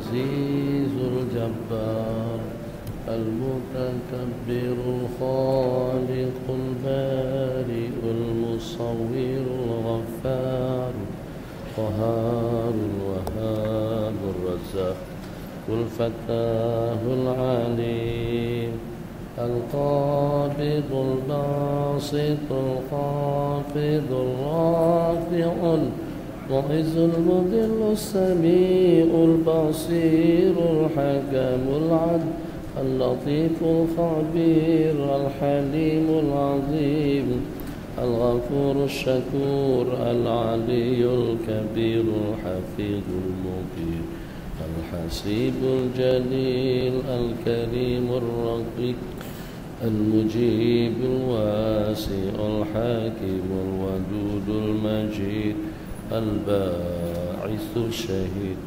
العزيز الجبار المتكبر الخالق البارئ المصور الغفار القهار الوهاب الرزاق الفتاح العليم القابض الباسط الخافض الرافع المعز المذل السميع البصير الحكم العدل اللطيف الخبير الحليم العظيم الغفور الشكور العلي الكبير الحفيظ المبين الحسيب الجليل الكريم الرقيق المجيب الواسع الحاكم الودود المجيد الباعث الشهيد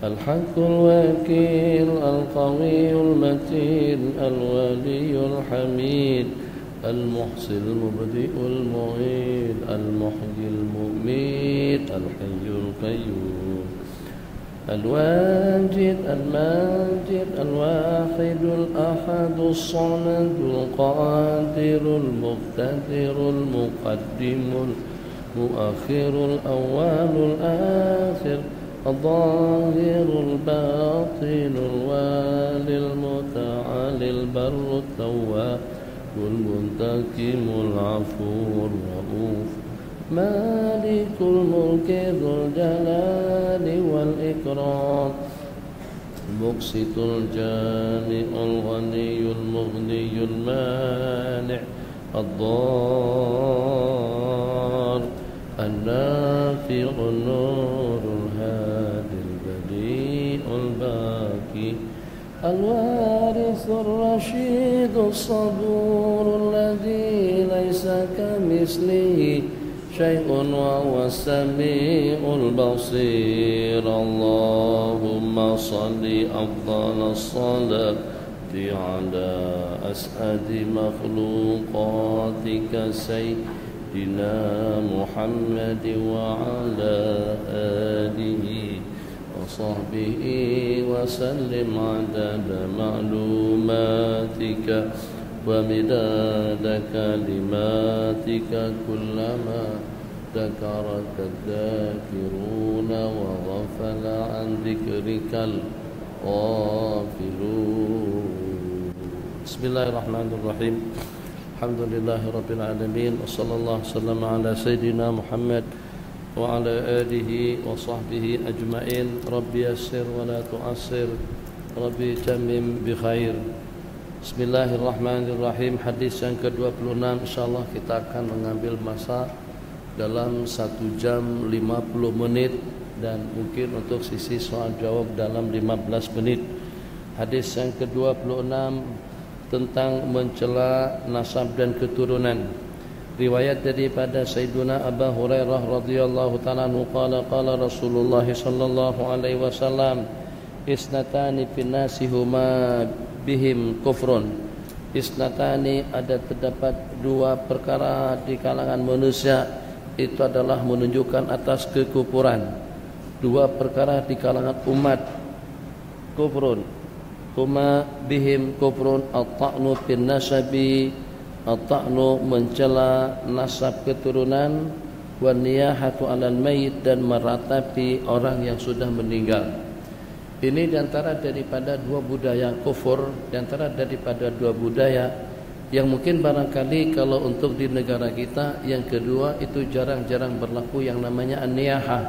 الحق الوكيل القوي المتين الولي الحميد المحصي المبدئ المعيد المحيي المميت الحي القيوم الواجد الماجد الواحد الأحد الصمد القادر المقتدر المقدم المؤخر الأول الآخر الظاهر الباطن الوالي المتعالي البر التواب المنتقم العفو الرؤوف مالك الملك ذو الجلال والإكرام المقسط الجامع الغني المغني المانع الضار النافع النور الهادي البديع الباقي الوارث الرشيد الصبور الذي ليس كمثله شيء وهو السميع البصير اللهم صل أفضل الصلاة على أسعد مخلوقاتك سيدنا محمد وعلى آله وصحبه وسلم عدد معلوماتك ومداد كلماتك كلما ذكرك الذاكرون وغفل عن ذكرك الغافلون. بسم الله الرحمن الرحيم. الحمد لله رب العالمين وصلى الله وسلم على سيدنا محمد وعلى آله وصحبه أجمعين. ربي يسر ولا تعسر Rabbi tamim bi khair. Bismillahirrahmanirrahim. Hadis yang ke-26 insyaallah kita akan mengambil masa dalam 1 jam 50 menit dan mungkin untuk sisi soal jawab dalam 15 menit. Hadis yang ke-26 tentang mencela nasab dan keturunan. Riwayat daripada Sayyiduna Abu Hurairah radhiyallahu ta'ala anhu qala Rasulullah sallallahu alaihi wasallam isnatani finnasi huma bihim kufrun. Isnatani ada terdapat 2 perkara di kalangan manusia itu adalah menunjukkan atas kekufuran. 2 perkara di kalangan umat kufrun. Huma bihim kufrun at-ta'nu fin nasabi, at-ta'nu mencela nasab keturunan, wa niyahatu 'alal mayyit dan meratapi orang yang sudah meninggal. Ini diantara daripada 2 budaya kufur, diantara daripada 2 budaya yang mungkin barangkali kalau untuk di negara kita yang kedua itu jarang-jarang berlaku yang namanya an-niyahah.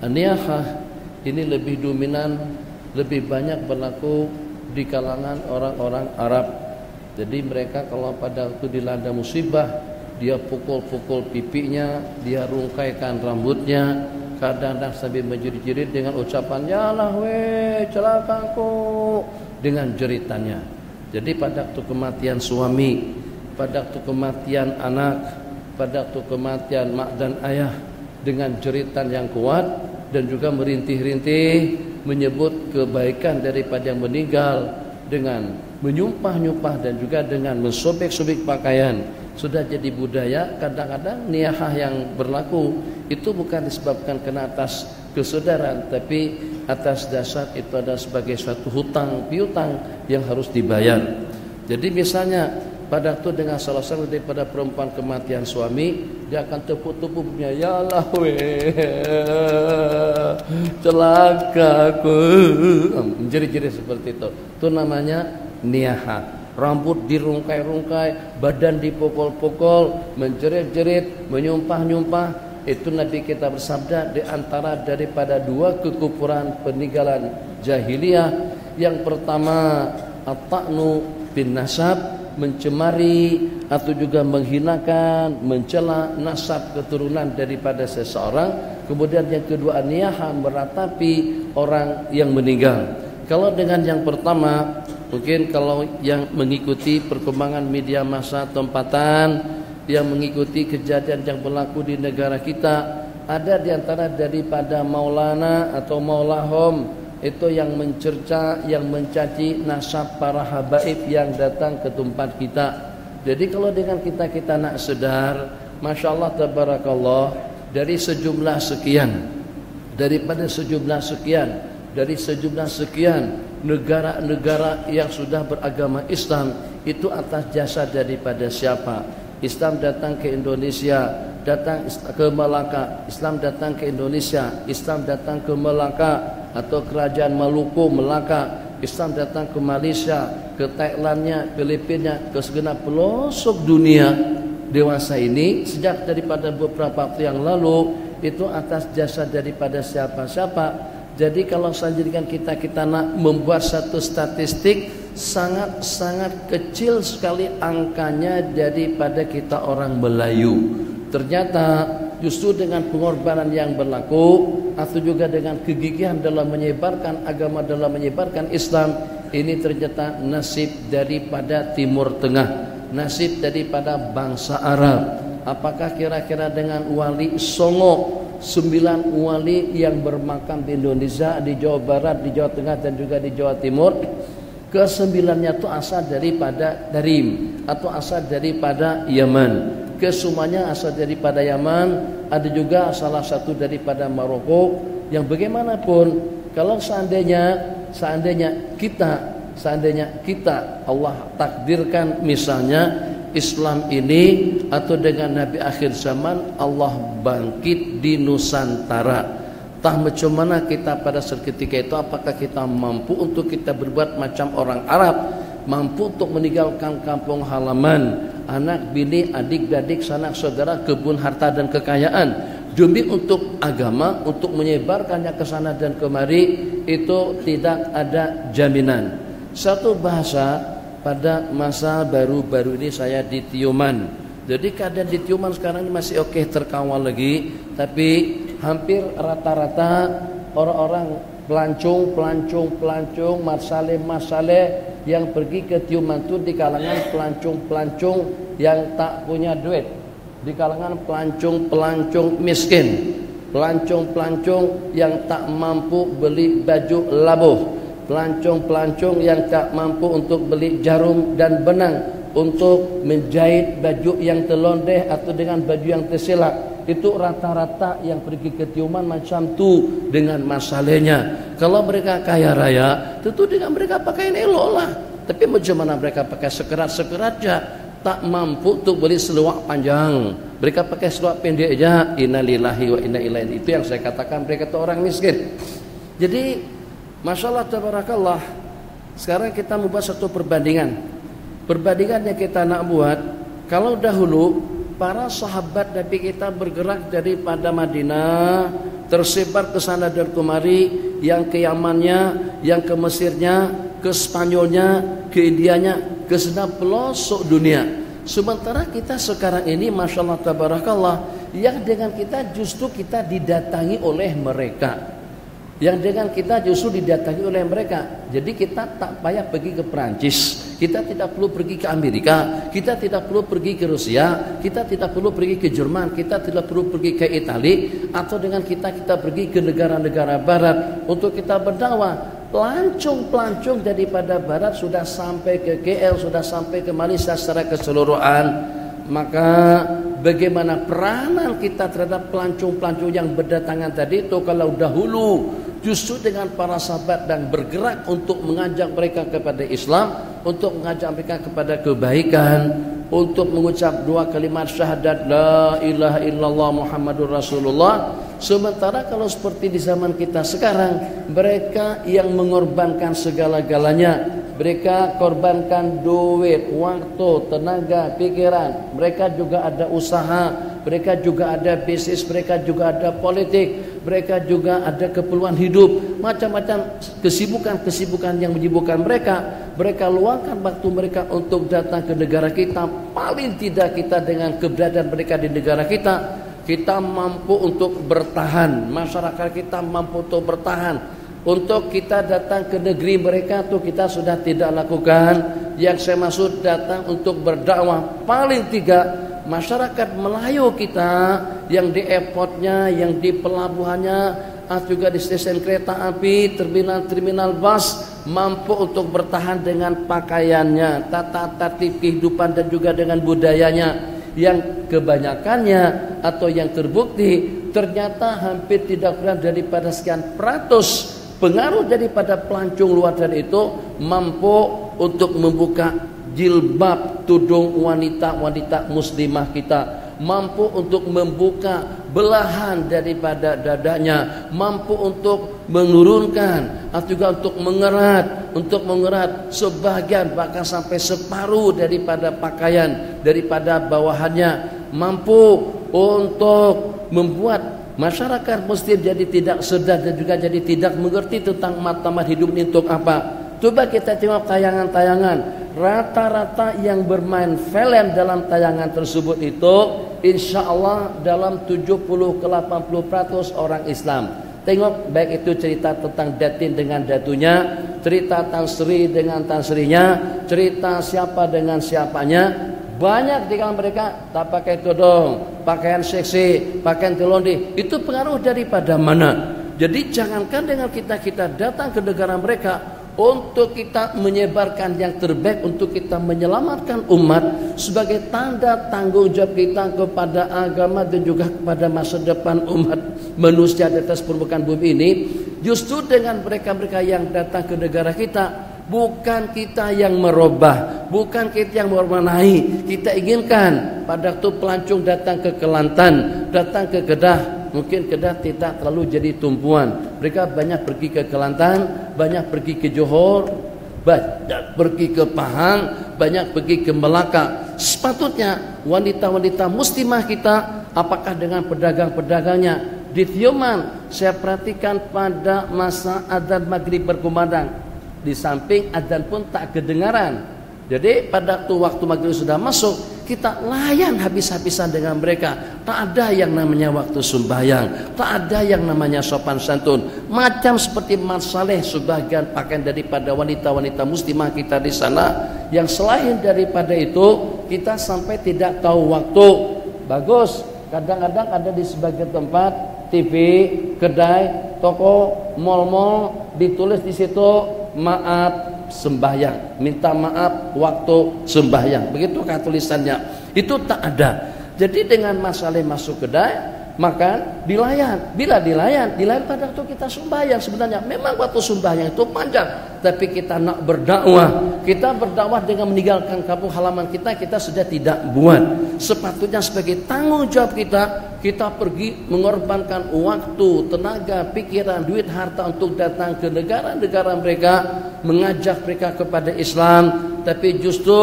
An-niyahah ini lebih dominan, lebih banyak berlaku di kalangan orang-orang Arab. Jadi mereka kalau pada waktu dilanda musibah, dia pukul-pukul pipinya, dia rungkaikan rambutnya, kadang-kadang sambil menjerit-jerit dengan ucapan ya Allah weh celakaku dengan jeritannya. Jadi pada waktu kematian suami, pada waktu kematian anak, pada waktu kematian mak dan ayah, dengan jeritan yang kuat dan juga merintih-rintih menyebut kebaikan daripada yang meninggal dengan menyumpah-nyumpah dan juga dengan mensobek-sobek pakaian. Sudah jadi budaya. Kadang-kadang niyahah yang berlaku itu bukan disebabkan kena atas kesadaran, tapi atas dasar itu ada sebagai suatu hutang piutang yang harus dibayar. Jadi misalnya pada waktu dengan salah satu daripada perempuan kematian suami, dia akan tepuk-tepuk punya, ya Allah celaka aku, menjerit-jerit seperti itu. Itu namanya niyaha. Rambut dirungkai-rungkai, badan dipukul-pukul, menjerit-jerit, menyumpah-nyumpah. Itu Nabi kita bersabda di antara daripada dua kekufuran peninggalan jahiliyah. Yang pertama at-ta'nu bin nasab, mencemari atau juga menghinakan, mencela nasab keturunan daripada seseorang. Kemudian yang kedua niyaha, meratapi orang yang meninggal. Kalau dengan yang pertama, mungkin kalau yang mengikuti perkembangan media massa tempatan, yang mengikuti kejadian yang berlaku di negara kita, ada di antara daripada maulana atau maulahum itu yang mencerca, yang mencaci nasab para habaib yang datang ke tempat kita. Jadi kalau dengan kita nak sedar, masya Allah tabarakallah, dari sejumlah sekian, daripada sejumlah sekian, dari sejumlah sekian negara-negara yang sudah beragama Islam, itu atas jasa daripada siapa? Islam datang ke Indonesia, datang ke Melaka, Islam datang ke Indonesia, Islam datang ke Melaka atau kerajaan Maluku, Melaka, Islam datang ke Malaysia, ke Thailandnya, Filipina, ke segenap pelosok dunia dewasa ini sejak daripada beberapa waktu yang lalu, itu atas jasa daripada siapa-siapa. Jadi kalau selanjutnya kita nak membuat satu statistik, sangat-sangat kecil sekali angkanya daripada kita orang Melayu. Ternyata justru dengan pengorbanan yang berlaku atau juga dengan kegigihan dalam menyebarkan agama, dalam menyebarkan Islam, ini ternyata nasib daripada Timur Tengah, nasib daripada bangsa Arab. Apakah kira-kira dengan wali Songo, 9 wali yang bermakam di Indonesia, di Jawa Barat, di Jawa Tengah dan juga di Jawa Timur, ke-9-nya itu asal daripada Darim atau asal daripada Yaman. Kesemuanya asal daripada Yaman, ada juga salah satu daripada Maroko. Yang bagaimanapun, kalau seandainya kita Allah takdirkan misalnya Islam ini atau dengan Nabi akhir zaman Allah bangkit di Nusantara, tah macam mana kita pada seketika itu, apakah kita mampu untuk kita berbuat macam orang Arab, mampu untuk meninggalkan kampung halaman, anak, bini, adik-adik, sanak saudara, kebun, harta dan kekayaan demi untuk agama, untuk menyebarkannya ke sana dan kemari, itu tidak ada jaminan. Satu bahasa, pada masa baru-baru ini saya di Tiuman. Jadi keadaan di Tiuman sekarang ini masih oke, terkawal lagi, tapi hampir rata-rata orang-orang pelancong, masaleh yang pergi ke Tiuman itu di kalangan pelancong yang tak punya duit, di kalangan pelancong miskin, pelancong yang tak mampu beli baju labuh, pelancong yang tak mampu untuk beli jarum dan benang untuk menjahit baju yang terlondeh atau dengan baju yang tersilak. Itu rata-rata yang pergi ke Tiuman macam tu dengan masalahnya. Kalau mereka kaya raya, tentu dengan mereka pakaian elok lah. Tapi macam mana mereka pakai sekerat aja, tak mampu untuk beli seluar panjang, mereka pakai seluar pendek aja. Innalillahi wa inna ilaihi. Itu yang saya katakan, mereka itu orang miskin. Jadi Masya Allah tabarakallah, sekarang kita membuat satu perbandingan. Perbandingan yang kita nak buat, kalau dahulu para sahabat Nabi kita bergerak daripada Madinah, tersebar ke sana dan kemari, yang ke Yamannya, yang ke Mesirnya, ke Spanyolnya, ke Indianya, ke segenap pelosok dunia. Sementara kita sekarang ini Masya Allah tabarakallah, yang dengan kita justru kita didatangi oleh mereka, yang dengan kita justru didatangi oleh mereka. Jadi kita tak payah pergi ke Perancis, kita tidak perlu pergi ke Amerika, kita tidak perlu pergi ke Rusia, kita tidak perlu pergi ke Jerman, kita tidak perlu pergi ke Italia, atau dengan kita pergi ke negara-negara barat untuk kita berdakwah. Pelancong daripada barat sudah sampai ke KL, sudah sampai ke Malaysia secara keseluruhan. Maka bagaimana peranan kita terhadap pelancong yang berdatangan tadi itu? Kalau dahulu justru dengan para sahabat dan bergerak untuk mengajak mereka kepada Islam, untuk mengajak mereka kepada kebaikan, untuk mengucap dua kalimat syahadat la ilaha illallah Muhammadur Rasulullah. Sementara kalau seperti di zaman kita sekarang, mereka yang mengorbankan segala-galanya. Mereka korbankan duit, waktu, tenaga, pikiran. Mereka juga ada usaha, mereka juga ada bisnis, mereka juga ada politik, mereka juga ada keperluan hidup, macam-macam kesibukan-kesibukan yang menyibukkan mereka. Mereka luangkan waktu mereka untuk datang ke negara kita. Paling tidak kita dengan keberadaan mereka di negara kita mampu untuk bertahan. Masyarakat kita mampu untuk bertahan. Untuk kita datang ke negeri mereka tuh kita sudah tidak lakukan. Yang saya maksud datang untuk berdakwah. Paling tidak masyarakat Melayu kita yang di airportnya, yang di pelabuhannya, juga di stasiun kereta api, terminal bus, mampu untuk bertahan dengan pakaiannya, tata tertib kehidupan dan juga dengan budayanya. Yang kebanyakannya atau yang terbukti ternyata hampir tidak kurang daripada sekian peratus pengaruh daripada pelancong luar dari itu mampu untuk membuka jilbab tudung wanita-wanita muslimah kita, mampu untuk membuka belahan daripada dadanya, mampu untuk menurunkan atau juga untuk mengerat sebagian bahkan sampai separuh daripada pakaian daripada bawahannya, mampu untuk membuat masyarakat muslim jadi tidak sedar dan juga jadi tidak mengerti tentang matlamat hidup ini untuk apa. Coba kita tengok tayangan-tayangan, rata-rata yang bermain film dalam tayangan tersebut itu insya Allah dalam 70 ke 80% orang Islam. Tengok baik itu cerita tentang datin dengan datunya, cerita Tan Sri dengan Tan Srinya, cerita siapa dengan siapanya. Banyak di kalangan mereka tak pakai tudung, pakaian seksi, pakaian telondi. Itu pengaruh daripada mana? Jadi jangankan dengan kita datang ke negara mereka untuk kita menyebarkan yang terbaik, untuk kita menyelamatkan umat sebagai tanda tanggung jawab kita kepada agama dan juga kepada masa depan umat manusia di atas permukaan bumi ini. Justru dengan mereka-mereka yang datang ke negara kita, bukan kita yang merubah, bukan kita yang mewarnai. Kita inginkan pada waktu pelancong datang ke Kelantan, datang ke Kedah, mungkin Kedah tidak terlalu jadi tumpuan. Mereka banyak pergi ke Kelantan, banyak pergi ke Johor, banyak pergi ke Pahang, banyak pergi ke Melaka. Sepatutnya wanita-wanita muslimah kita, apakah dengan pedagang-pedagangnya di Tioman, saya perhatikan pada masa adzan maghrib berkumandang, di samping adzan pun tak kedengaran. Jadi pada waktu maghrib sudah masuk, kita layan habis-habisan dengan mereka. Tak ada yang namanya waktu sembahyang, tak ada yang namanya sopan santun. Macam seperti Mas Saleh, sebagian pakaian daripada wanita-wanita muslimah kita di sana. Yang selain daripada itu, kita sampai tidak tahu waktu. Bagus, kadang-kadang ada di sebagian tempat TV, kedai, toko, mal-mal ditulis di situ maaf sembahyang, minta maaf waktu sembahyang. Begitukah tulisannya? Itu tak ada. Jadi dengan Mas Saleh masuk kedai, makan, dilayan. Bila dilayan pada waktu kita sembahyang. Sebenarnya memang waktu sembahyang itu panjang, tapi kita nak berdakwah. Kita berdakwah dengan meninggalkan kampung halaman kita sudah tidak buat. Sepatutnya sebagai tanggung jawab kita pergi mengorbankan waktu, tenaga, pikiran, duit, harta untuk datang ke negara-negara mereka, mengajak mereka kepada Islam. Tapi justru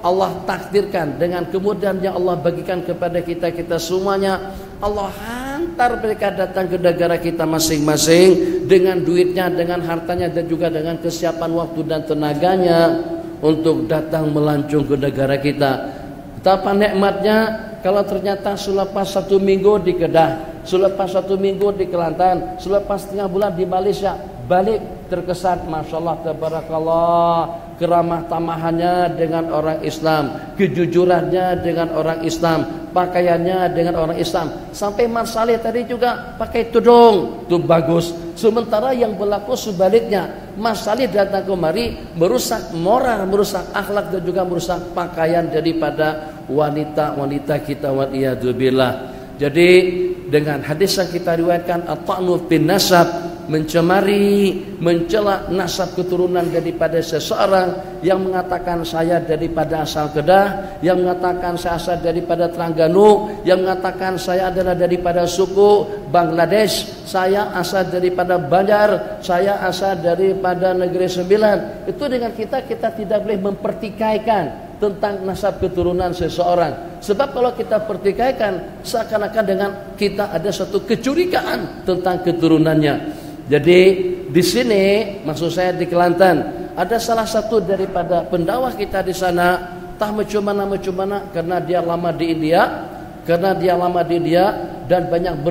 Allah takdirkan dengan kemudahan yang Allah bagikan kepada kita semuanya, Allah hantar mereka datang ke negara kita masing-masing dengan duitnya, dengan hartanya dan juga dengan kesiapan waktu dan tenaganya untuk datang melancong ke negara kita. Betapa nikmatnya kalau ternyata selepas 1 minggu di Kedah, selepas 1 minggu di Kelantan, selepas setengah bulan di Malaysia, balik terkesan Masya Allah, tabarakallah, keramah tamahannya dengan orang Islam, kejujurannya dengan orang Islam, pakaiannya dengan orang Islam. Sampai Mas Saleh tadi juga pakai tudung, itu bagus. Sementara yang berlaku sebaliknya, Mas Saleh datang kemari merusak moral, merusak akhlak dan juga merusak pakaian daripada wanita-wanita kita, waliyadzubillah. Jadi dengan hadis yang kita riwayatkan at-ta'nu bin nasab, mencemari, mencela nasab keturunan daripada seseorang yang mengatakan saya daripada asal Kedah, yang mengatakan saya asal daripada Terengganu, yang mengatakan saya adalah daripada suku Bangladesh, saya asal daripada Banjar, saya asal daripada Negeri Sembilan. Itu dengan kita tidak boleh mempertikaikan tentang nasab keturunan seseorang. Sebab kalau kita pertikaikan, seakan-akan dengan kita ada satu kecurigaan tentang keturunannya. Jadi di sini, maksud saya di Kelantan, ada salah satu daripada pendakwah kita di sana, tah macam mana karena dia lama di India, dan banyak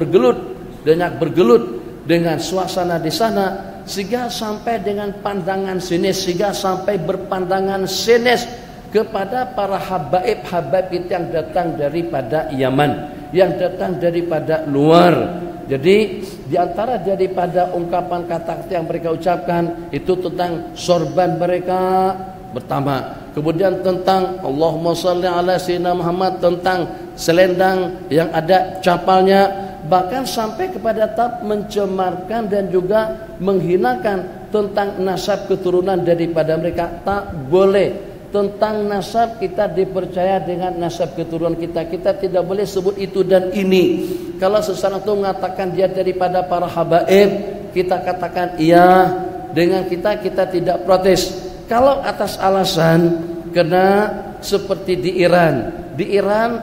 bergelut dengan suasana di sana, sehingga sampai dengan pandangan sinis, sehingga sampai berpandangan sinis kepada para habaib itu yang datang daripada Yaman, yang datang daripada luar. Jadi di antara daripada ungkapan kata-kata yang mereka ucapkan itu tentang sorban mereka pertama, kemudian tentang Allahumma shalli ala sayyidina Muhammad, tentang selendang yang ada capalnya, bahkan sampai kepada tahap mencemarkan dan juga menghinakan tentang nasab keturunan daripada mereka. Tak boleh. Tentang nasab kita dipercaya dengan nasab keturunan kita. Kita tidak boleh sebut itu dan ini. Kalau seseorang itu mengatakan dia daripada para habaib, kita katakan iya. Dengan kita tidak protes. Kalau atas alasan karena seperti di Iran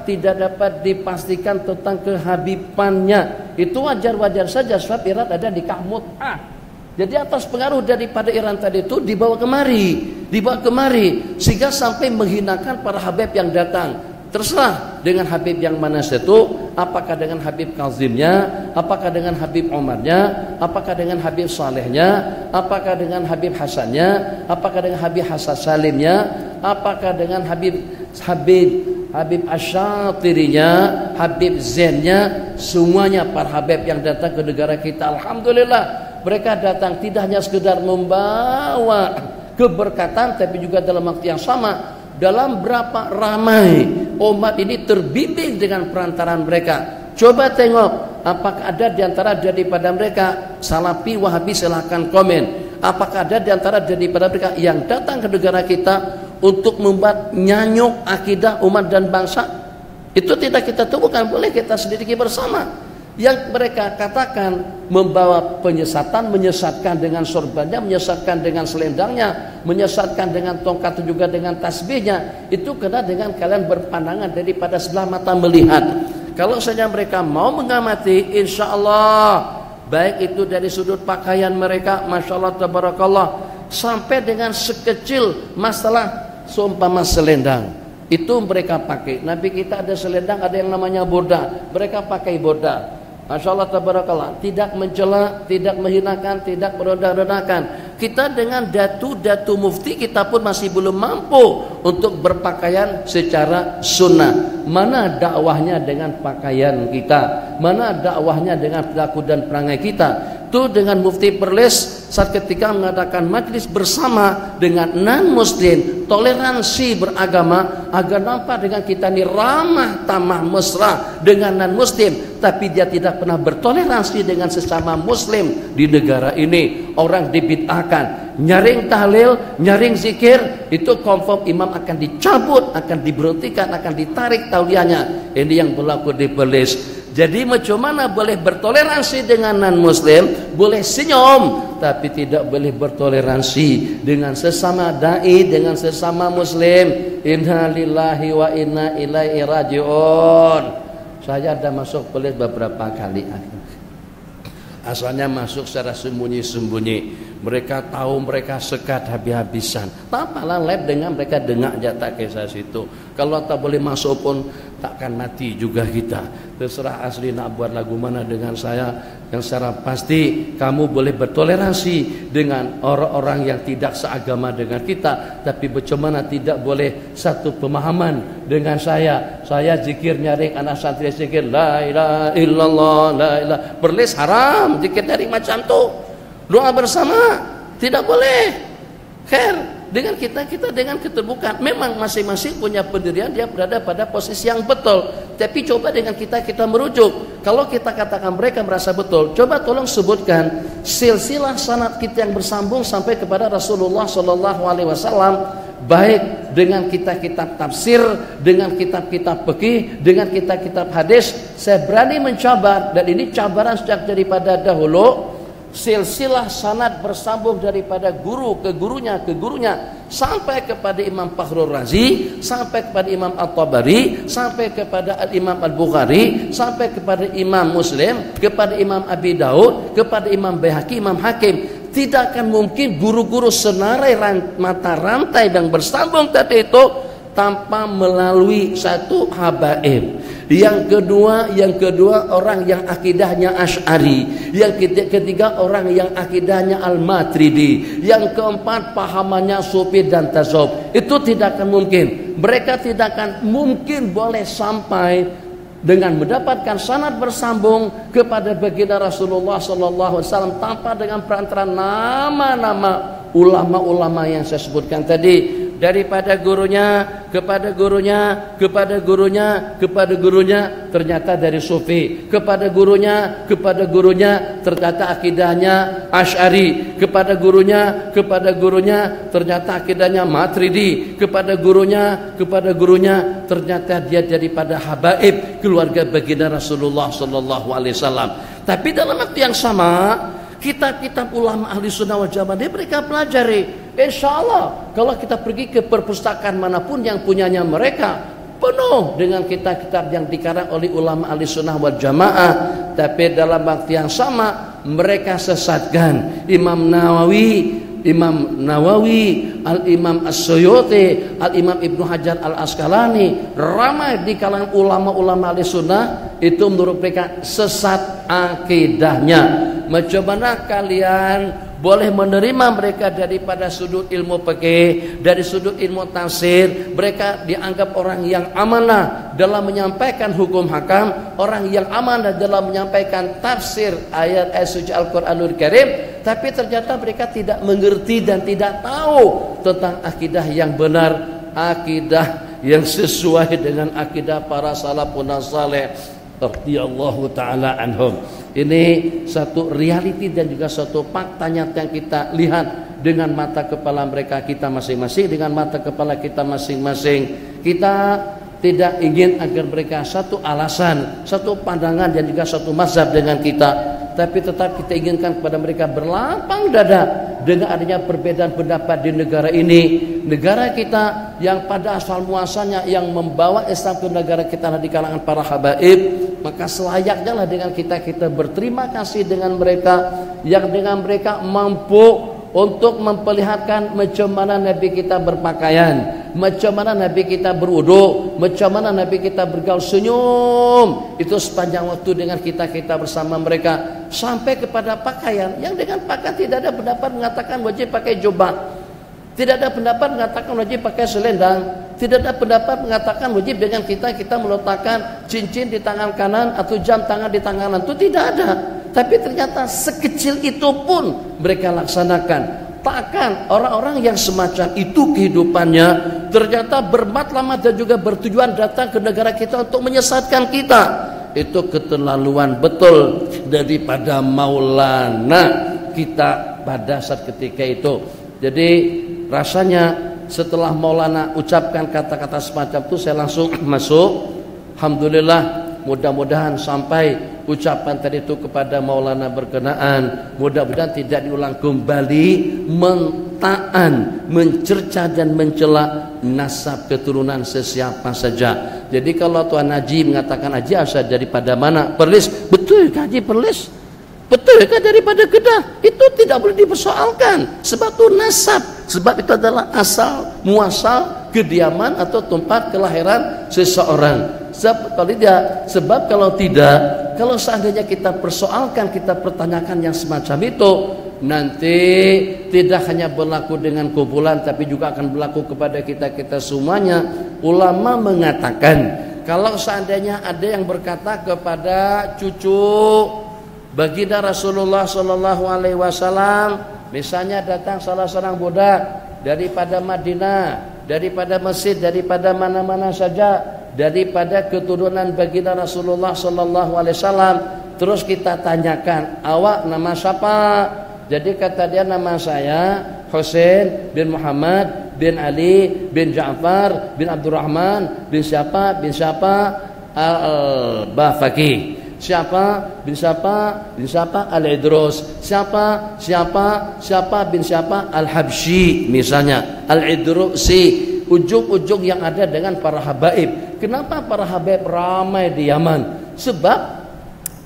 tidak dapat dipastikan tentang kehabibannya, itu wajar-wajar saja sebab Iran ada di Kahmut. Jadi atas pengaruh daripada Iran tadi itu dibawa kemari sehingga sampai menghinakan para habib yang datang. Terserah dengan habib yang mana satu, apakah dengan Habib Kazimnya, apakah dengan Habib Umarnya, apakah dengan Habib Salehnya, apakah dengan Habib Hasannya, apakah dengan Habib Hasan Salimnya, apakah dengan Habib Asyatirinya, Habib Zainnya, semuanya para habib yang datang ke negara kita. Alhamdulillah, mereka datang tidak hanya sekedar membawa keberkatan, tapi juga dalam waktu yang sama, dalam berapa ramai umat ini terbimbing dengan perantaraan mereka. Coba tengok, apakah ada di antara daripada mereka Salafi, Wahabi, silahkan komen. Apakah ada di antara daripada mereka yang datang ke negara kita untuk membuat nyanyuk akidah umat dan bangsa? Itu tidak kita temukan, boleh kita selidiki bersama. Yang mereka katakan membawa penyesatan, menyesatkan dengan sorbannya, menyesatkan dengan selendangnya, menyesatkan dengan tongkat dan juga dengan tasbihnya, itu kena dengan kalian berpandangan daripada sebelah mata melihat. Kalau saja mereka mau mengamati, insya Allah, baik itu dari sudut pakaian mereka, masya Allah tabarakallah, sampai dengan sekecil masalah seumpama selendang, itu mereka pakai. Nabi kita ada selendang, ada yang namanya borda, mereka pakai borda. Masya Allah tabarakallah, tidak mencela, tidak menghinakan, tidak merendah-rendahkan. Kita dengan datu mufti kita pun masih belum mampu untuk berpakaian secara sunnah. Mana dakwahnya dengan pakaian kita? Mana dakwahnya dengan perilaku dan perangai kita? Itu dengan Mufti Perlis saat ketika mengadakan majlis bersama dengan non-muslim, toleransi beragama, agar nampak dengan kita ini ramah tamah mesra dengan non-muslim, tapi dia tidak pernah bertoleransi dengan sesama muslim di negara ini. Orang dibid'ahkan, nyaring tahlil, nyaring zikir, itu confirm imam akan dicabut, akan diberhentikan, akan ditarik tauliahnya. Ini yang berlaku di Perlis. Jadi macam mana boleh bertoleransi dengan non-muslim, boleh senyum, tapi tidak boleh bertoleransi dengan sesama dai, dengan sesama muslim. Inna lillahi wa inna ilaihi raji'un. Saya ada masuk Perlis beberapa kali. Asalnya masuk secara sembunyi-sembunyi. Mereka tahu, mereka sekat habis-habisan. Tak malah lab dengan mereka dengar jatah kisah situ. Kalau tak boleh masuk pun takkan mati juga kita. Terserah asli nak buat lagu mana dengan saya. Yang secara pasti kamu boleh bertoleransi dengan orang-orang yang tidak seagama dengan kita. Tapi bagaimana tidak boleh satu pemahaman dengan saya. Saya zikir nyaring, anak santri zikir la ilaha illallah, la ilaha. Perlis haram zikir nyaring macam tu. Doa bersama tidak boleh. Khair. Dengan kita dengan keterbukaan. Memang masing-masing punya pendirian, dia berada pada posisi yang betul. Tapi coba dengan kita merujuk. Kalau kita katakan mereka merasa betul, coba tolong sebutkan silsilah sanad kita yang bersambung sampai kepada Rasulullah Shallallahu Alaihi Wasallam, baik dengan kitab-kitab tafsir, dengan kitab-kitab fikih, dengan kitab-kitab hadis. Saya berani mencabar, dan ini cabaran sejak daripada dahulu, silsilah sanad bersambung daripada guru ke gurunya sampai kepada Imam Fakhrul Razi, sampai kepada Imam At-Tabari, sampai kepada Al-Imam Al-Bukhari, sampai kepada Imam Muslim, kepada Imam Abi Daud, kepada Imam Baihaqi, Imam Hakim. Tidak akan mungkin guru-guru senarai mata rantai dan bersambung tadi itu tanpa melalui satu habaib. Yang kedua orang yang akidahnya Asy'ari. Yang ketiga orang yang akidahnya Al-Matridi. Yang keempat pahamannya Sufi dan Tasawuf. Itu tidak akan mungkin. Mereka tidak akan mungkin boleh sampai dengan mendapatkan sanad bersambung kepada baginda Rasulullah Sallallahu Alaihi Wasallam tanpa dengan perantara nama-nama ulama-ulama yang saya sebutkan tadi. Daripada gurunya kepada gurunya kepada gurunya kepada gurunya ternyata dari Sufi, kepada gurunya ternyata akidahnya Asy'ari, kepada gurunya ternyata akidahnya Matridi, kepada gurunya ternyata dia daripada habaib keluarga baginda Rasulullah Sallallahu Alaihi Wasallam. Tapi dalam waktu yang sama kitab-kitab ulama ahli sunnah wal jamaah mereka pelajari. Insya Allah kalau kita pergi ke perpustakaan manapun yang punyanya mereka penuh dengan kitab-kitab yang dikarang oleh ulama ahli sunnah wal jamaah. Tapi dalam waktu yang sama mereka sesatkan Imam Nawawi, Al-Imam As-Suyuti, Al-Imam Ibnu Hajar Al-Asqalani, ramai di kalangan ulama-ulama ahli sunnah itu menurut mereka sesat akidahnya. Macam mana kalian boleh menerima mereka daripada sudut ilmu fikih, dari sudut ilmu tafsir? Mereka dianggap orang yang amanah dalam menyampaikan hukum hakam, orang yang amanah dalam menyampaikan tafsir ayat-ayat suci Al-Quranul Karim. Tapi ternyata mereka tidak mengerti dan tidak tahu tentang akidah yang benar, akidah yang sesuai dengan akidah para salafun saleh radhiyallahu taala anhum. Ini satu realiti dan juga satu fakta nyata yang kita lihat dengan mata kepala mereka kita masing-masing, dengan mata kepala kita masing-masing. Kita tidak ingin agar mereka satu alasan, satu pandangan dan juga satu mazhab dengan kita, tapi tetap kita inginkan kepada mereka berlapang dada dengan adanya perbedaan pendapat di negara ini, negara kita yang pada asal muasalnya yang membawa Islam ke negara kita di kalangan para habaib. Maka selayaknya lah dengan kita berterima kasih dengan mereka yang dengan mereka mampu untuk memperlihatkan macam mana Nabi kita berpakaian, macam mana Nabi kita berwudu, macam mana Nabi kita bergaul senyum. Itu sepanjang waktu dengan kita bersama mereka, sampai kepada pakaian yang dengan pakaian tidak ada pendapat mengatakan wajib pakai jubah, tidak ada pendapat mengatakan wajib pakai selendang, tidak ada pendapat mengatakan wajib dengan kita meletakkan cincin di tangan kanan atau jam tangan di tangan kanan. Itu tidak ada. Tapi ternyata sekecil itu pun mereka laksanakan. Takkan orang-orang yang semacam itu kehidupannya ternyata bermatlamat dan juga bertujuan datang ke negara kita untuk menyesatkan kita. Itu keterlaluan betul daripada Maulana kita pada saat ketika itu. Jadi rasanya setelah Maulana ucapkan kata-kata semacam itu saya langsung masuk. Alhamdulillah, mudah-mudahan sampai ucapan tadi itu kepada Maulana berkenaan, mudah-mudahan tidak diulang kembali mentaan, mencerca dan mencela nasab keturunan sesiapa saja. Jadi kalau Tuan Haji mengatakan Haji asal daripada mana? Perlis. Betul Haji Perlis. Betul kan daripada Kedah? Itu tidak boleh dipersoalkan. Sebab itu nasab. Sebab itu adalah asal muasal kediaman atau tempat kelahiran seseorang. Sebab kalau tidak, kalau seandainya kita persoalkan, kita pertanyakan yang semacam itu, nanti tidak hanya berlaku dengan kumpulan, tapi juga akan berlaku kepada kita semuanya. Ulama mengatakan, kalau seandainya ada yang berkata kepada cucu baginda Rasulullah Sallallahu Alaihi Wasallam, misalnya datang salah seorang budak daripada Madinah, daripada Mesir, daripada mana-mana saja, daripada keturunan baginda Rasulullah sallallahu alaihi wasallam. Terus kita tanyakan, awak nama siapa? Jadi kata dia, nama saya Husain bin Muhammad bin Ali bin Ja'far bin Abdurrahman bin siapa Al-Bafaki. Siapa bin siapa Al-Idrus. Siapa bin siapa Al-Habsyi misalnya, Al-Idrusi. Ujung-ujung yang ada dengan para habaib. Kenapa para habaib ramai di Yaman? Sebab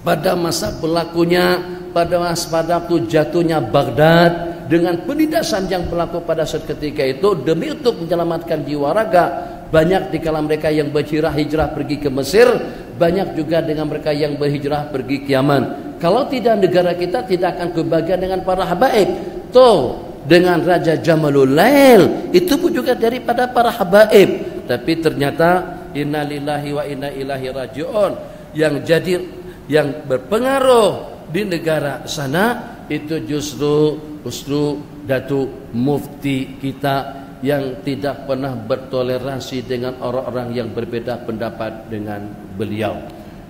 pada masa berlakunya, pada waktu jatuhnya Baghdad, dengan penindasan yang berlaku pada saat ketika itu, demi untuk menyelamatkan jiwa raga, banyak di kalangan mereka yang hijrah pergi ke Mesir, banyak juga dengan mereka yang berhijrah pergi ke Yaman. Kalau tidak, negara kita tidak akan kebahagiaan dengan para habaib. Tuh, dengan Raja Jamalul Lail, itu pun juga daripada para habaib. Tapi ternyata innalillahi wa inna ilaihi rajiun, yang berpengaruh di negara sana itu justru Datuk Mufti kita yang tidak pernah bertoleransi dengan orang-orang yang berbeda pendapat dengan beliau.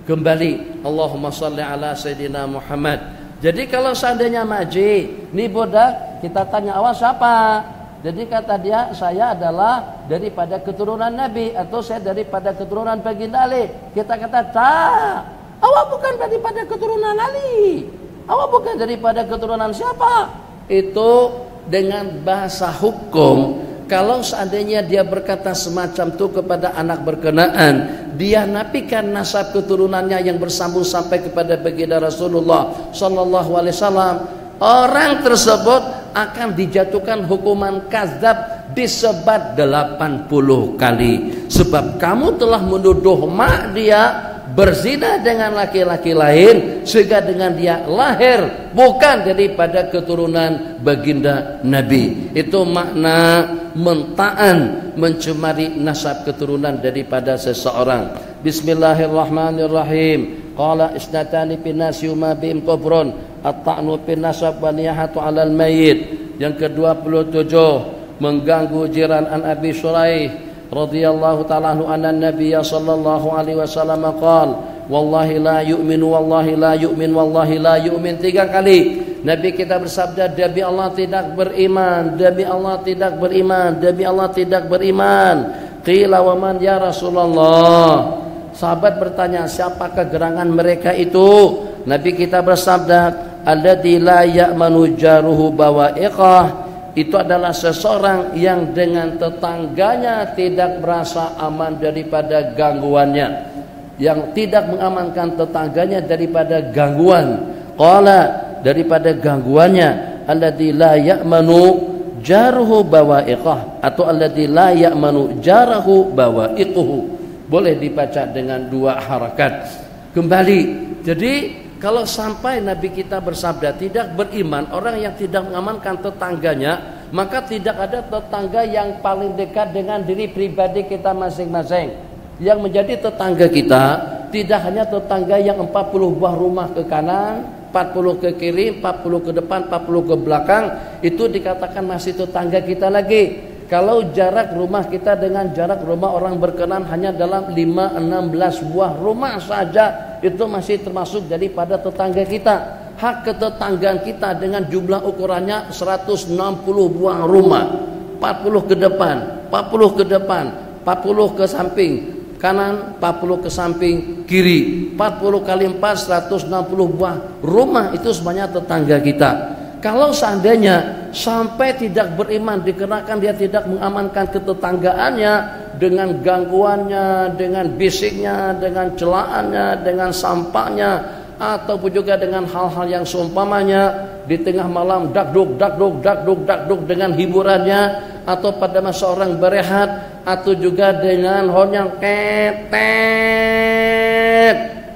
Kembali, Allahumma salli ala Sayyidina Muhammad. Jadi kalau seandainya Maji, ni budak, kita tanya awak siapa? Jadi kata dia, saya adalah daripada keturunan Nabi, atau saya daripada keturunan baginda Ali. Kita kata, tak, awak bukan daripada keturunan Ali, awak bukan daripada keturunan siapa? Itu dengan bahasa hukum. Kalau seandainya dia berkata semacam itu kepada anak berkenaan, dia nafikan nasab keturunannya yang bersambung sampai kepada baginda Rasulullah sallallahu alaihi wasallam, orang tersebut akan dijatuhkan hukuman kadzab disebat 80 kali. Sebab kamu telah menuduh mak dia berzina dengan laki-laki lain, sehingga dengan dia lahir bukan daripada keturunan baginda Nabi. Itu makna mentaan, mencemari nasab keturunan daripada seseorang. Bismillahirrahmanirrahim. Qala isnatani fin nasi ma bihim kufrun at-ta'nu fin nasab wa niyahatu 'alal mayyit. Yang ke-27, mengganggu jiran. An Abi Syuraih radhiyallahu ta'ala anhu anna Nabiy sallallahu alaihi wasallam qala wallahi la yu'min wallahi la yu'min wallahi la yu'min 3 kali. Nabi kita bersabda, demi Allah tidak beriman, demi Allah tidak beriman, demi Allah tidak beriman. Qila wa man ya Rasulullah? Sahabat bertanya, siapakah gerangan mereka itu? Nabi kita bersabda, alladzi la ya'manu jaruhu bawa'iqah. Itu adalah seseorang yang dengan tetangganya tidak merasa aman daripada gangguannya, yang tidak mengamankan tetangganya daripada gangguan. Qala, daripada gangguannya, alladzi la ya'manu jaruhu bawa'iqah, atau alladzi la ya'manu jarahu bawa'iquhu. Boleh dibaca dengan 2 harakat. Kembali, jadi kalau sampai Nabi kita bersabda tidak beriman orang yang tidak mengamankan tetangganya, maka tidak ada tetangga yang paling dekat dengan diri pribadi kita masing-masing. Yang menjadi tetangga kita tidak hanya tetangga yang 40 buah rumah ke kanan, 40 ke kiri, 40 ke depan, 40 ke belakang, itu dikatakan masih tetangga kita lagi. Kalau jarak rumah kita dengan jarak rumah orang berkenan hanya dalam 5-16 buah rumah saja, itu masih termasuk daripada tetangga kita. Hak ketetanggaan kita dengan jumlah ukurannya 160 buah rumah, 40 ke depan, 40 ke depan, 40 ke samping kanan, 40 ke samping kiri, 40 kali 4, 160 buah rumah, itu semuanya tetangga kita. Kalau seandainya sampai tidak beriman dikarenakan dia tidak mengamankan ketetanggaannya dengan gangguannya, dengan bisiknya, dengan celaannya, dengan sampahnya, ataupun juga dengan hal-hal yang seumpamanya, di tengah malam dakduk dakduk dakduk dakduk dengan hiburannya, atau pada masa orang berehat, atau juga dengan honyang ketet,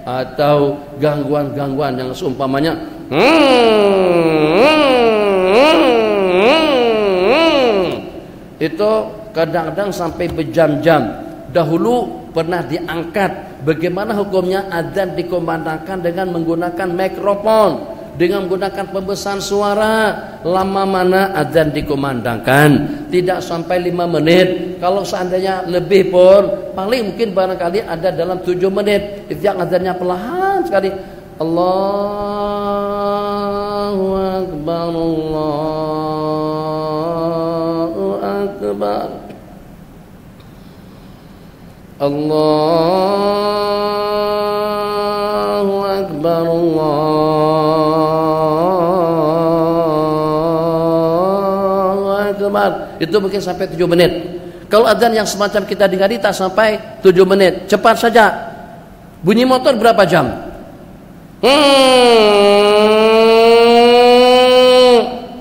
atau gangguan-gangguan yang seumpamanya itu kadang-kadang sampai berjam-jam. Dahulu pernah diangkat bagaimana hukumnya azan dikumandangkan dengan menggunakan mikrofon, dengan menggunakan pembesaran suara. Lama mana azan dikumandangkan? Tidak sampai 5 menit. Kalau seandainya lebih pun paling mungkin barangkali ada dalam 7 menit. Itu yang azannya perlahan sekali. Allahu Akbar, Allahu Akbar, Allahu Akbar, Allahu Akbar. Itu mungkin sampai 7 menit. Kalau azan yang semacam kita dengar tak sampai 7 menit. Cepat saja. Bunyi motor berapa jam?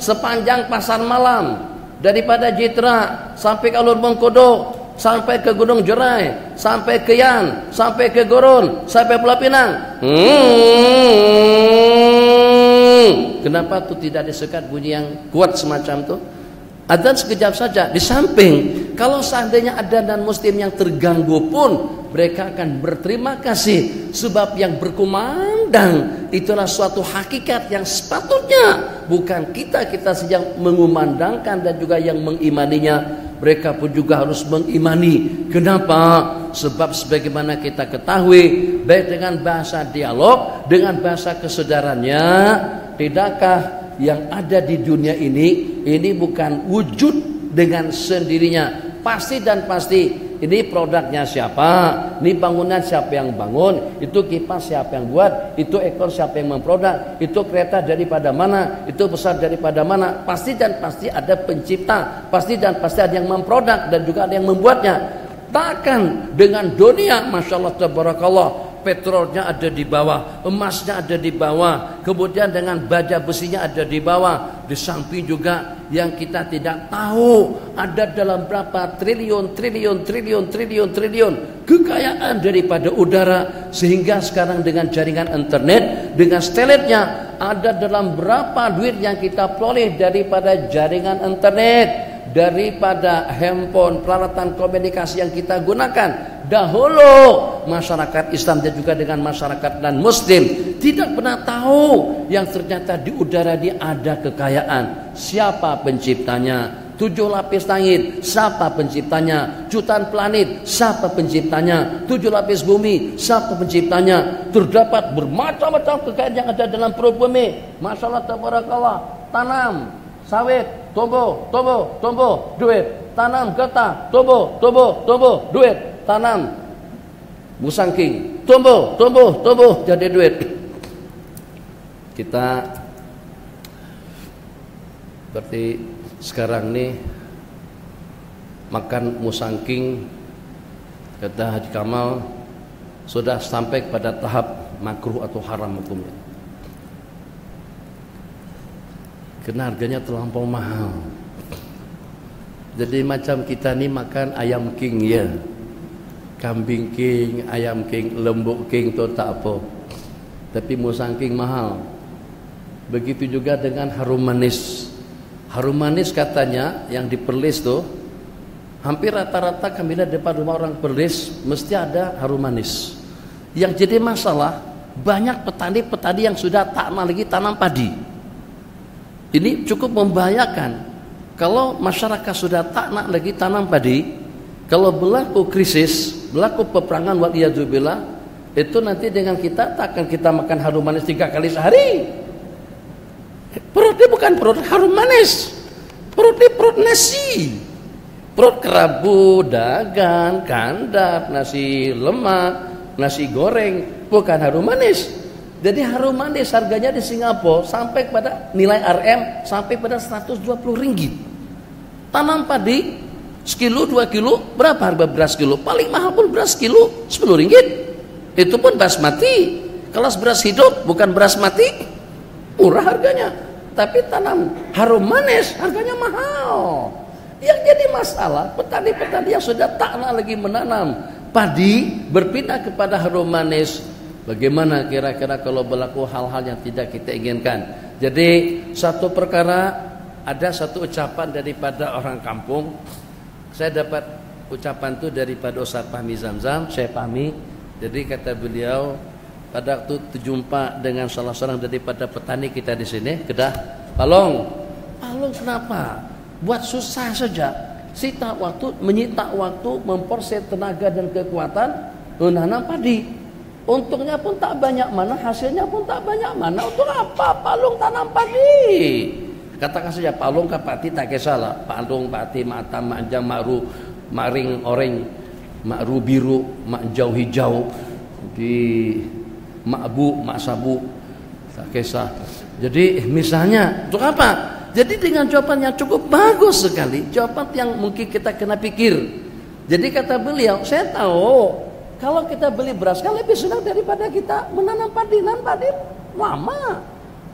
Sepanjang pasar malam, daripada Jitra sampai ke Alur Bengkodo, sampai ke Gunung Jerai, sampai ke Yan, sampai ke Gurun, sampai Pulau Pinang. Kenapa tuh tidak disekat bunyi yang kuat semacam itu? Adzan sekejap saja. Di samping, kalau seandainya ada dan muslim yang terganggu pun, mereka akan berterima kasih, sebab yang berkumandang itulah suatu hakikat yang sepatutnya bukan kita saja yang mengumandangkan dan juga yang mengimaninya, mereka pun juga harus mengimani. Kenapa? Sebab sebagaimana kita ketahui, baik dengan bahasa dialog, dengan bahasa kesadarannya, tidakkah yang ada di dunia ini bukan wujud dengan sendirinya. Pasti dan pasti ini produknya siapa, ini bangunan siapa yang bangun, itu kipas siapa yang buat, itu ekor siapa yang memproduk, itu kereta daripada mana, itu pesawat daripada mana. Pasti dan pasti ada pencipta, pasti dan pasti ada yang memproduk dan juga ada yang membuatnya. Takkan dengan dunia, masya Allah tabarakallah, petrolnya ada di bawah, emasnya ada di bawah, kemudian dengan baja besinya ada di bawah. Di samping juga yang kita tidak tahu ada dalam berapa triliun kekayaan daripada udara, sehingga sekarang dengan jaringan internet, dengan satelitnya, ada dalam berapa duit yang kita peroleh daripada jaringan internet, daripada handphone, peralatan komunikasi yang kita gunakan. Dahulu masyarakat Islam dan juga dengan masyarakat dan muslim tidak pernah tahu yang ternyata di udara ini ada kekayaan. Siapa penciptanya? 7 lapis langit, siapa penciptanya? Jutaan planet, siapa penciptanya? 7 lapis bumi, siapa penciptanya? Terdapat bermacam-macam kekayaan yang ada dalam perut bumi. Masya Allah tabarakallah. Tanam sawit, tumbuh, duit. Tanam getah, tumbuh, duit. Tanam musangking, tumbuh, jadi duit. Kita berarti sekarang nih makan musangking, kata Haji Kamal, sudah sampai pada tahap makruh atau haram hukumnya. Karena harganya terlampau mahal. Jadi macam kita nih makan ayam king ya, kambing king, ayam king, lembu king itu tak apa. Tapi musang king mahal. Begitu juga dengan harum manis. Harum manis katanya yang diperlis tuh, hampir rata-rata kami lihat depan rumah orang perlis mesti ada harum manis. Yang jadi masalah, banyak petani-petani yang sudah tak lagi tanam padi. Ini cukup membahayakan. Kalau masyarakat sudah tak lagi tanam padi, kalau berlaku krisis, berlaku peperangan waliyadzubillah, itu nanti dengan kita takkan kita makan harum manis 3 kali sehari. Perutnya bukan perut harum manis, perutnya perut nasi, perut kerabu, dagan, kandap, nasi lemak, nasi goreng, bukan harum manis. Jadi harum manis harganya di Singapura sampai pada nilai RM sampai pada 120 ringgit. Tanam padi sekilo 2 kilo, berapa harga beras kilo? Paling mahal pun beras kilo 10 ringgit. Itu pun basmati. Kalau beras hidup bukan beras mati, murah harganya. Tapi tanam harum manis harganya mahal. Yang jadi masalah, petani-petani yang sudah tak lagi menanam padi berpindah kepada harum manis. Bagaimana kira-kira kalau berlaku hal-hal yang tidak kita inginkan? Jadi satu perkara, ada satu ucapan daripada orang kampung. Saya dapat ucapan itu daripada Ustaz Fahmi Zamzam, saya pahami. Jadi kata beliau, pada waktu terjumpa dengan salah seorang daripada petani kita di sini, Kedah, Palong kenapa? Buat susah saja. Sita waktu, menyita waktu, memproses tenaga dan kekuatan menanam padi. Untungnya pun tak banyak mana, hasilnya pun tak banyak mana. Untuk apa palung tanam padi? Katakan saja palung kapati tak kisahlah. Palung, pati, matam, manjang, makru, maring, oreng, makru biru, makjau hijau, di makbu, maksabu, tak kisah. Jadi misalnya untuk apa? Jadi dengan jawaban yang cukup bagus sekali, jawaban yang mungkin kita kena pikir. Jadi kata beliau, saya tahu kalau kita beli beras kan lebih senang daripada kita menanam padi. Nanam padi lama.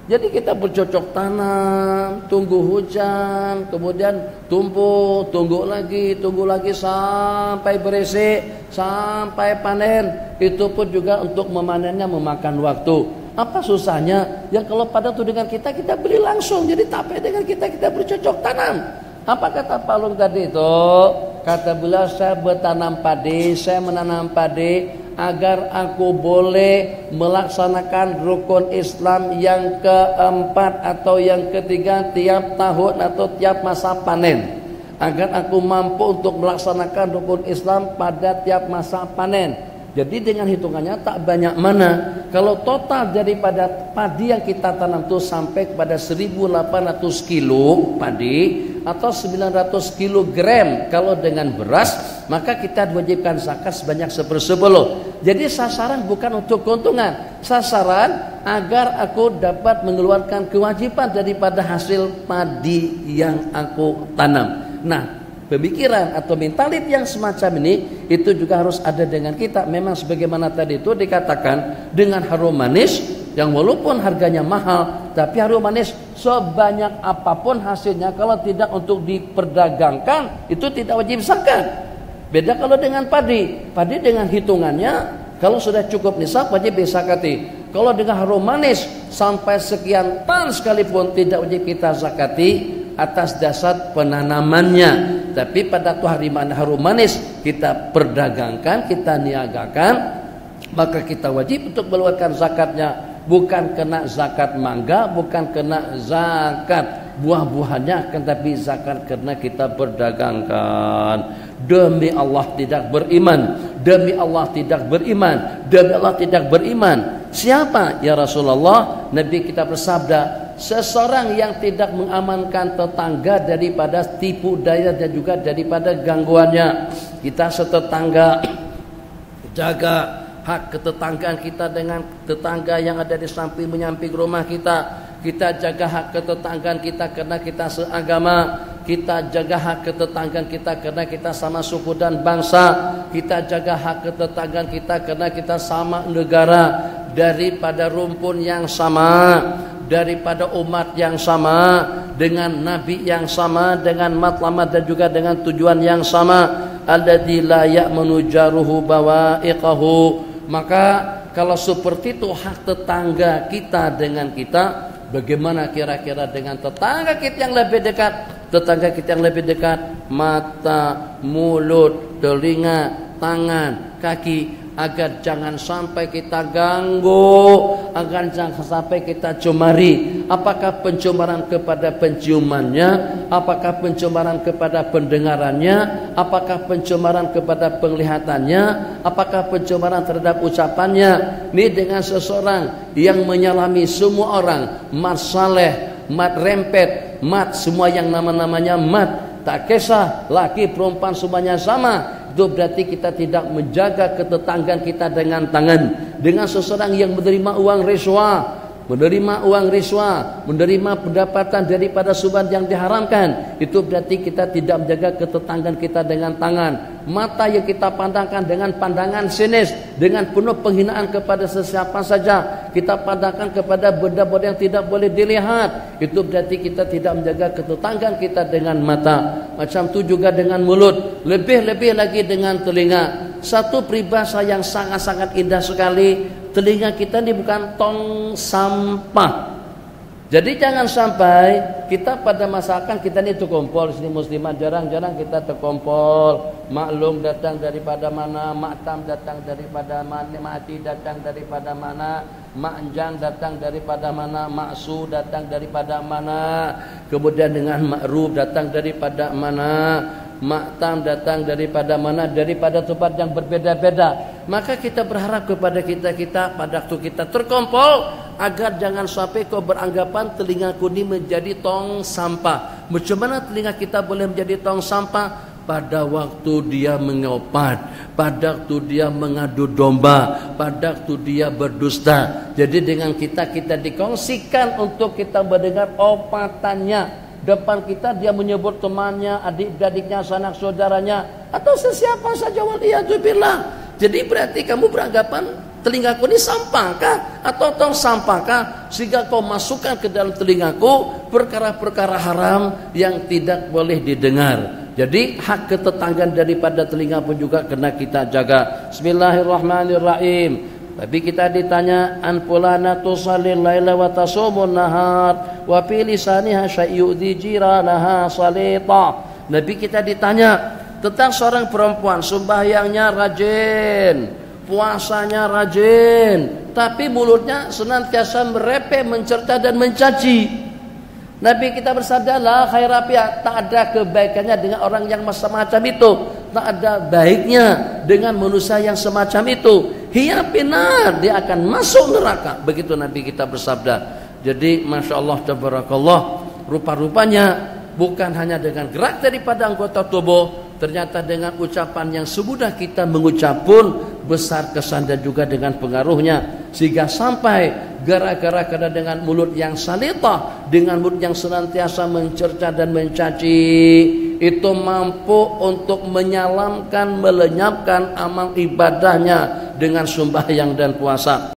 Jadi kita bercocok tanam, tunggu hujan, kemudian tumbuh, tunggu lagi sampai beresik, sampai panen. Itu pun juga untuk memanennya memakan waktu. Apa susahnya? Yang kalau pada tuh dengan kita beli langsung. Jadi tak payah dengan kita bercocok tanam. Apa kata Palung tadi itu? Kata beliau, saya bertanam padi, saya menanam padi agar aku boleh melaksanakan rukun Islam yang keempat atau yang ketiga tiap tahun atau tiap masa panen. Agar aku mampu untuk melaksanakan rukun Islam pada tiap masa panen. Jadi dengan hitungannya tak banyak mana. Kalau total daripada padi yang kita tanam itu sampai kepada 1.800 kilo padi atau 900 kilogram kalau dengan beras, maka kita diwajibkan zakat sebanyak 1/10. Jadi sasaran bukan untuk keuntungan, sasaran agar aku dapat mengeluarkan kewajiban daripada hasil padi yang aku tanam. Nah, pemikiran atau mentalit yang semacam ini itu juga harus ada dengan kita. Memang sebagaimana tadi itu dikatakan dengan harum manis yang walaupun harganya mahal, tapi harum manis sebanyak apapun hasilnya kalau tidak untuk diperdagangkan itu tidak wajib zakat. Beda kalau dengan padi. Padi dengan hitungannya kalau sudah cukup nisab wajib disakati. Kalau dengan harum manis sampai sekian tan sekalipun tidak wajib kita zakati atas dasar penanamannya. Tapi pada tuh harum manis kita perdagangkan, kita niagakan, maka kita wajib untuk mengeluarkan zakatnya. Bukan kena zakat mangga, bukan kena zakat buah-buahannya, tetapi zakat karena kita perdagangkan. Demi Allah tidak beriman, demi Allah tidak beriman, demi Allah tidak beriman. Siapa ya Rasulullah? Nabi kita bersabda, seseorang yang tidak mengamankan tetangga daripada tipu daya dan juga daripada gangguannya. Kita setetangga jaga hak ketetanggaan kita dengan tetangga yang ada di samping menyamping rumah kita. Kita jaga hak ketetanggaan kita karena kita seagama. Kita jaga hak ketetanggaan kita karena kita sama suku dan bangsa. Kita jaga hak ketetanggaan kita karena kita sama negara, daripada rumpun yang sama, daripada umat yang sama, dengan nabi yang sama, dengan matlamat dan juga dengan tujuan yang sama. Alladzi la ya'manu jaruhu bawa'iqahu. Maka kalau seperti itu hak tetangga kita dengan kita, bagaimana kira-kira dengan tetangga kita yang lebih dekat? Tetangga kita yang lebih dekat, mata, mulut, telinga, tangan, kaki, agar jangan sampai kita ganggu, agar jangan sampai kita cemari. Apakah pencemaran kepada penciumannya, apakah pencemaran kepada pendengarannya, apakah pencemaran kepada penglihatannya, apakah pencemaran terhadap ucapannya. Ini dengan seseorang yang menyalami semua orang, mat saleh, mat rempet, mat semua yang nama-namanya mat, tak kisah laki perempuan semuanya sama. Itu berarti kita tidak menjaga ketetanggaan kita dengan tangan. Dengan seseorang yang menerima uang riswa, menerima pendapatan daripada sumbangan yang diharamkan, itu berarti kita tidak menjaga ketetanggaan kita dengan tangan. Mata yang kita pandangkan dengan pandangan sinis, dengan penuh penghinaan kepada sesiapa saja, kita pandangkan kepada benda-benda yang tidak boleh dilihat, itu berarti kita tidak menjaga ketetanggaan kita dengan mata. Macam itu juga dengan mulut, lebih-lebih lagi dengan telinga. Satu peribahasa yang sangat-sangat indah sekali, telinga kita ini bukan tong sampah. Jadi jangan sampai kita pada masakan kita ini terkumpul sini muslimat, jarang-jarang kita terkumpul. Maklum datang daripada mana, Maktam datang daripada mana, Mati datang daripada mana, Makjang datang daripada mana, Maksu datang daripada mana, kemudian dengan Ma'ruf datang daripada mana, maktam datang daripada mana? Daripada tempat yang berbeda-beda. Maka kita berharap kepada kita pada waktu kita terkompol, agar jangan sampai kau beranggapan telingaku ini menjadi tong sampah. Macam mana telinga kita boleh menjadi tong sampah? Pada waktu dia mengopat, pada waktu dia mengadu domba, pada waktu dia berdusta. Jadi dengan kita dikongsikan untuk kita mendengar opatannya. Depan kita dia menyebut temannya, adik-adiknya, sanak saudaranya, atau sesiapa saja, waliyadzubillah. Jadi berarti kamu beranggapan telingaku ini sampahkah atau tong sampahkah, sehingga kau masukkan ke dalam telingaku perkara-perkara haram yang tidak boleh didengar. Jadi hak ketetanggaan daripada telinga pun juga kena kita jaga. Bismillahirrahmanirrahim. Tapi kita ditanya, an fulana tusallil laila wa tasumun nahar wa fi lisaniha syai'udhi jiranaha salita. Nabi kita ditanya tentang seorang perempuan sembahyangnya rajin, puasanya rajin, tapi mulutnya senantiasa merepek, mencerca dan mencaci. Nabi kita bersabda, la khaira fiha, tak ada kebaikannya dengan orang yang semacam itu, tak ada baiknya dengan manusia yang semacam itu. Hiya pinar, dia akan masuk neraka. Begitu Nabi kita bersabda. Jadi Masya Allah tabarakallah, rupa-rupanya bukan hanya dengan gerak daripada anggota tubuh, ternyata dengan ucapan yang semudah kita mengucap pun besar kesan dan juga dengan pengaruhnya, sehingga sampai gara-gara karena dengan mulut yang salitah, dengan mulut yang senantiasa mencerca dan mencaci, itu mampu untuk menyalamkan, melenyapkan amal ibadahnya dengan sembahyang dan puasa.